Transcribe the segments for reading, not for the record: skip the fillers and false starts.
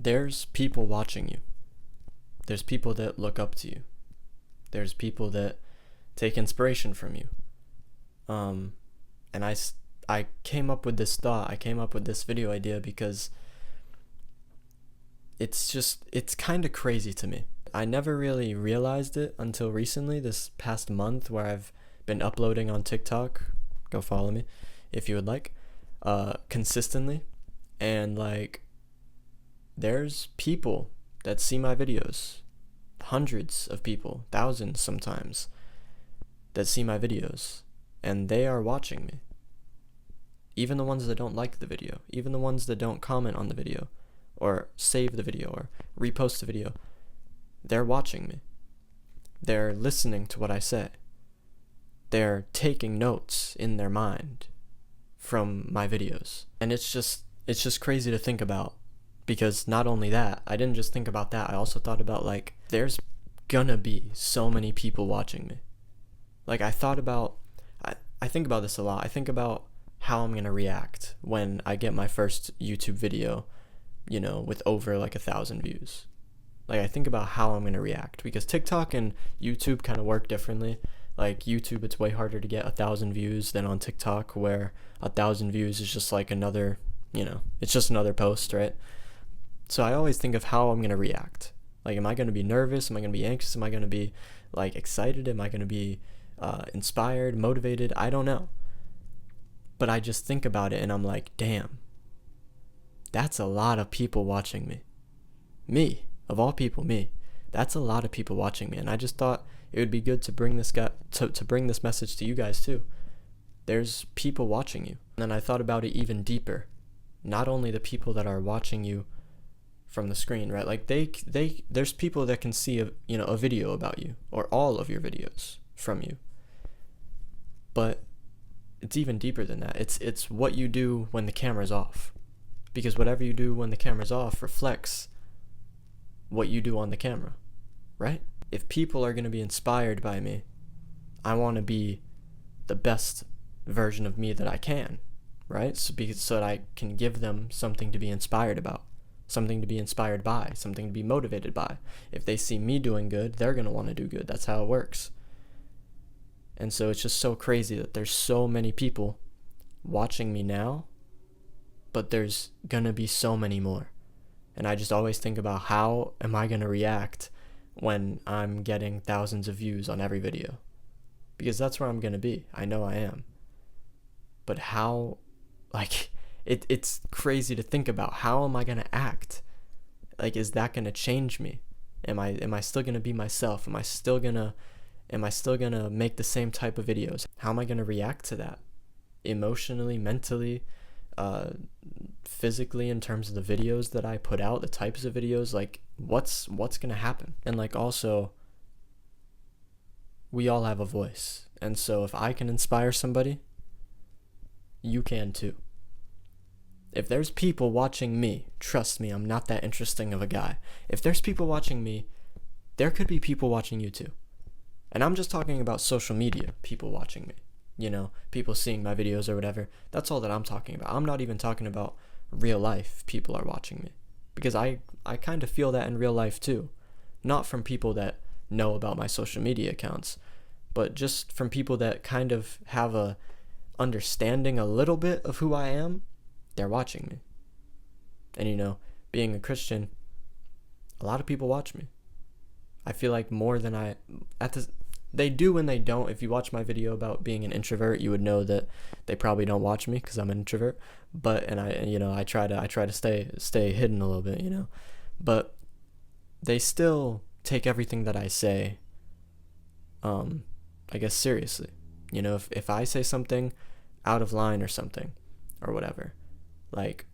there's people watching you. There's people that look up to you. There's people that take inspiration from you. And I came up with this thought. I came up with this video idea because it's kind of crazy to me. I never really realized it until recently, this past month, where I've been uploading on TikTok. Go follow me if you would like, consistently. And like, there's people that see my videos, hundreds of people, thousands sometimes, that see my videos, and they are watching me. Even the ones that don't like the video, even the ones that don't comment on the video, or save the video, or repost the video, they're watching me. They're listening to what I say. They're taking notes in their mind from my videos. And it's just crazy to think about, because not only that, I didn't just think about that, I also thought about, like, there's gonna be so many people watching me. Like, I think about this a lot. I think about how I'm gonna react when I get my first YouTube video, with over like 1,000 views. Like, I think about how I'm gonna react, because TikTok and YouTube kind of work differently. Like, YouTube, it's way harder to get 1,000 views than on TikTok, where 1,000 views is just like another, it's just another post, right? So I always think of how I'm gonna react. Like, am I gonna be nervous? Am I gonna be anxious? Am I gonna be like excited? Am I gonna be inspired, motivated? I don't know. But I just think about it and I'm like, damn, that's a lot of people watching me. Me, of all people, me. That's a lot of people watching me. And I just thought it would be good to bring this to bring this message to you guys too. There's people watching you. And then I thought about it even deeper. Not only the people that are watching you from the screen, right? Like, there's people that can see a video about you, or all of your videos from you. But it's even deeper than that. It's what you do when the camera's off. Because whatever you do when the camera's off reflects what you do on the camera, right? If people are going to be inspired by me, I want to be the best version of me that I can, right? So that I can give them something to be inspired about, something to be inspired by, something to be motivated by. If they see me doing good, they're going to want to do good. That's how it works. And so it's just so crazy that there's so many people watching me now, but there's going to be so many more. And I just always think about, how am I going to react when I'm getting thousands of views on every video? Because that's where I'm going to be. I know I am. But how, like, it's crazy to think about. How am I going to act? Like, is that going to change me? Am I still going to be myself? Am I still going to make the same type of videos? How am I going to react to that? Emotionally, mentally, physically, in terms of the videos that I put out, the types of videos, like, what's going to happen? And like, also, we all have a voice. And so if I can inspire somebody, you can too. If there's people watching me, trust me, I'm not that interesting of a guy. If there's people watching me, there could be people watching you too. And I'm just talking about social media, people watching me. People seeing my videos or whatever. That's all that I'm talking about. I'm not even talking about real life people are watching me. Because I kind of feel that in real life too. Not from people that know about my social media accounts, but just from people that kind of have a understanding a little bit of who I am. They're watching me. And being a Christian, a lot of people watch me. I feel like more than they do and they don't. If you watch my video about being an introvert, you would know that they probably don't watch me because I'm an introvert. But I try to stay hidden a little bit, But they still take everything that I say, I guess, seriously. If I say something out of line or something or whatever, like,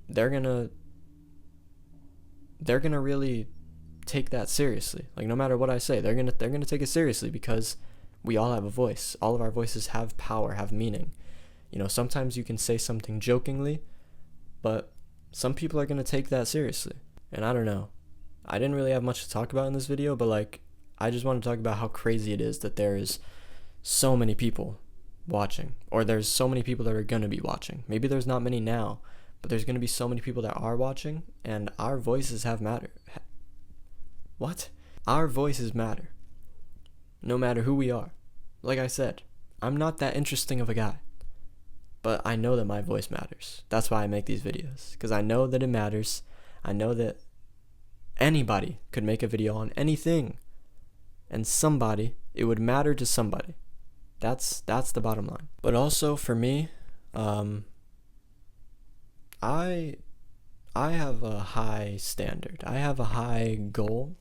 they're gonna really take that seriously. Like, no matter what I say, they're gonna take it seriously, because we all have a voice. All of our voices have power, have meaning. Sometimes you can say something jokingly, but some people are gonna take that seriously. And I don't know. I didn't really have much to talk about in this video, but like, I just want to talk about how crazy it is that there is so many people watching, or there's so many people that are gonna be watching. Maybe there's not many now, but there's going to be so many people that are watching, and our voices have matter. What? Our voices matter. No matter who we are. Like I said, I'm not that interesting of a guy, but I know that my voice matters. That's why I make these videos, because I know that it matters. I know that anybody could make a video on anything, and it would matter to somebody. That's the bottom line. But also for me, I have a high standard. I have a high goal.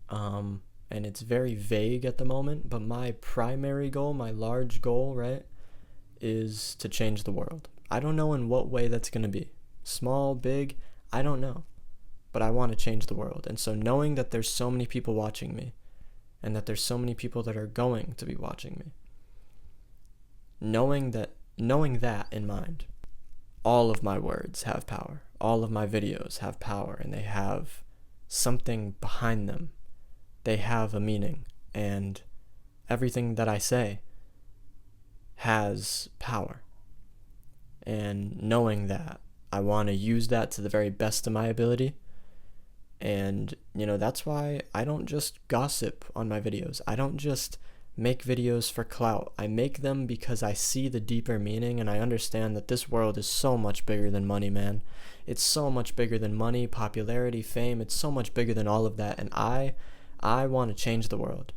And it's very vague at the moment, but my primary goal, my large goal, right, is to change the world. I don't know in what way that's going to be. Small, big, I don't know. But I want to change the world. And so knowing that there's so many people watching me, and that there's so many people that are going to be watching me, knowing that in mind, all of my words have power. All of my videos have power, and they have something behind them. They have a meaning, and everything that I say has power. And knowing that, I want to use that to the very best of my ability. And, that's why I don't just gossip on my videos. I don't just make videos for clout. I make them because I see the deeper meaning, and I understand that this world is so much bigger than money, man. It's so much bigger than money, popularity, fame. It's so much bigger than all of that, and I want to change the world.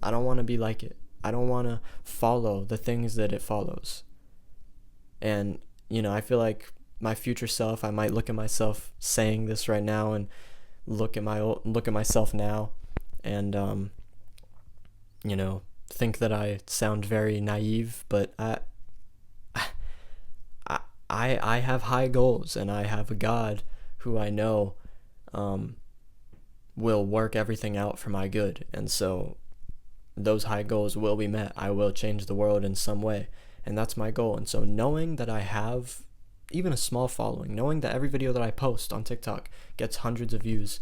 I don't want to be like it. I don't want to follow the things that it follows. And, I feel like my future self, I might look at myself saying this right now and look at myself now and, think that I sound very naive, but I have high goals, and I have a God who I know, will work everything out for my good. And so those high goals will be met. I will change the world in some way, and that's my goal. And so knowing that I have even a small following, knowing that every video that I post on TikTok gets hundreds of views,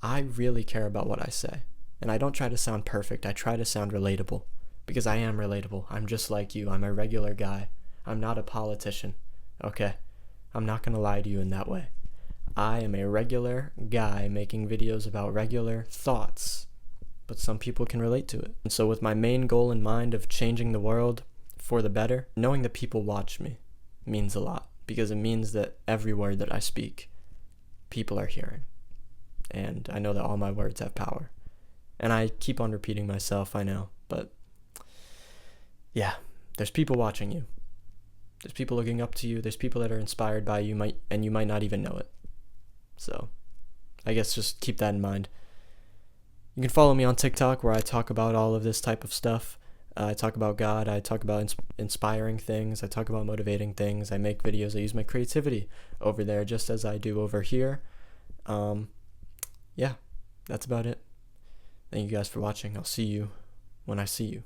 I really care about what I say. And I don't try to sound perfect. I try to sound relatable, because I am relatable. I'm just like you. I'm a regular guy. I'm not a politician. Okay? I'm not going to lie to you in that way. I am a regular guy making videos about regular thoughts, but some people can relate to it. And so with my main goal in mind of changing the world for the better, knowing that people watch me means a lot, because it means that every word that I speak, people are hearing. And I know that all my words have power. And I keep on repeating myself, I know, but yeah, there's people watching you. There's people looking up to you. There's people that are inspired by you, and you might not even know it. So I guess just keep that in mind. You can follow me on TikTok, where I talk about all of this type of stuff. I talk about God. I talk about inspiring things. I talk about motivating things. I make videos. I use my creativity over there just as I do over here. Yeah, that's about it. Thank you guys for watching. I'll see you when I see you.